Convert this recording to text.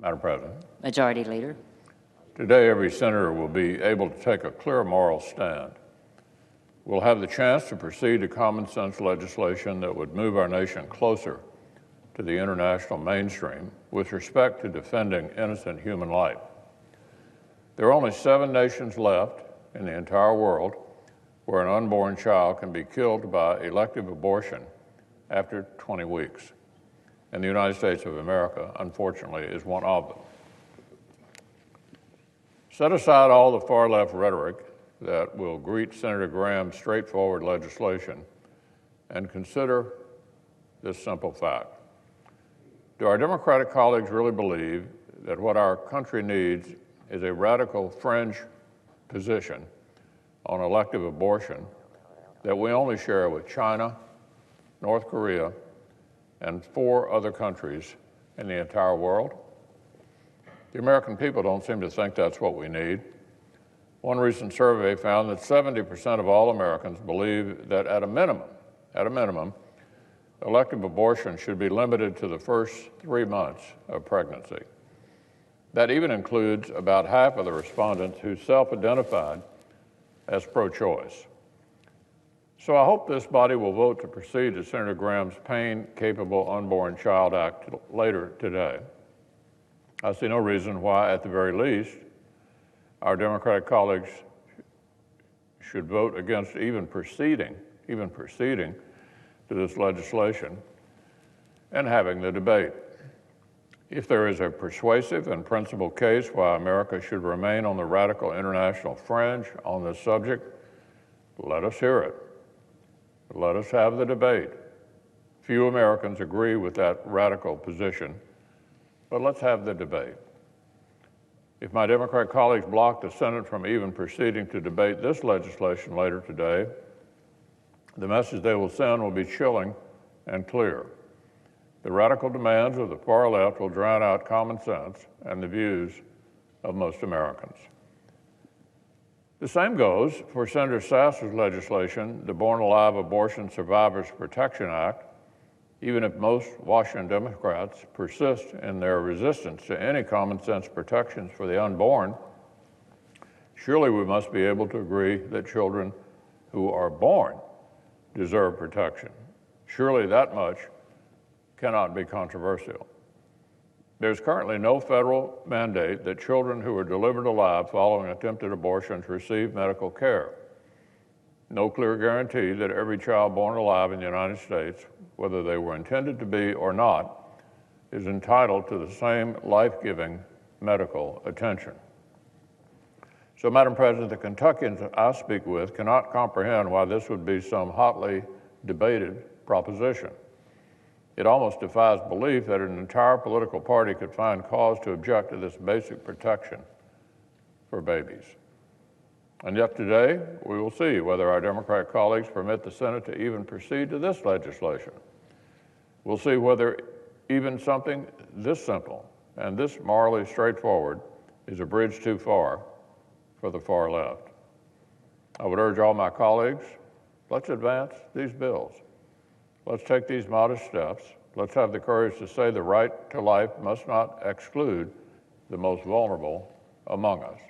Madam President. Majority Leader. Today, every senator will be able to take a clear moral stand. We'll have the chance to proceed to common sense legislation that would move our nation closer to the international mainstream with respect to defending innocent human life. There are only 7 nations left in the entire world where an unborn child can be killed by elective abortion after 20 weeks. And the United States of America, unfortunately, is one of them. Set aside all the far-left rhetoric that will greet Senator Graham's straightforward legislation and consider this simple fact. Do our Democratic colleagues really believe that what our country needs is a radical fringe position on elective abortion that we only share with China, North Korea, and 4 other countries in the entire world? The American people don't seem to think that's what we need. One recent survey found that 70% of all Americans believe that at a minimum, elective abortion should be limited to the first 3 months of pregnancy. That even includes about half of the respondents who self-identified as pro-choice. So I hope this body will vote to proceed to Senator Graham's Pain-Capable Unborn Child Act later today. I see no reason why, at the very least, our Democratic colleagues should vote against even proceeding to this legislation and having the debate. If there is a persuasive and principled case why America should remain on the radical international fringe on this subject, let us hear it. Let us have the debate. Few Americans agree with that radical position, but let's have the debate. If my Democrat colleagues block the Senate from even proceeding to debate this legislation later today, the message they will send will be chilling and clear. The radical demands of the far left will drown out common sense and the views of most Americans. The same goes for Senator Sasser's legislation, the Born Alive Abortion Survivors Protection Act. Even if most Washington Democrats persist in their resistance to any common sense protections for the unborn, surely we must be able to agree that children who are born deserve protection. Surely that much cannot be controversial. There's currently no federal mandate that children who are delivered alive following attempted abortions receive medical care. No clear guarantee that every child born alive in the United States, whether they were intended to be or not, is entitled to the same life-giving medical attention. So, Madam President, the Kentuckians I speak with cannot comprehend why this would be some hotly debated proposition. It almost defies belief that an entire political party could find cause to object to this basic protection for babies. And yet today, we will see whether our Democratic colleagues permit the Senate to even proceed to this legislation. We'll see whether even something this simple and this morally straightforward is a bridge too far for the far left. I would urge all my colleagues, let's advance these bills. Let's take these modest steps. Let's have the courage to say the right to life must not exclude the most vulnerable among us.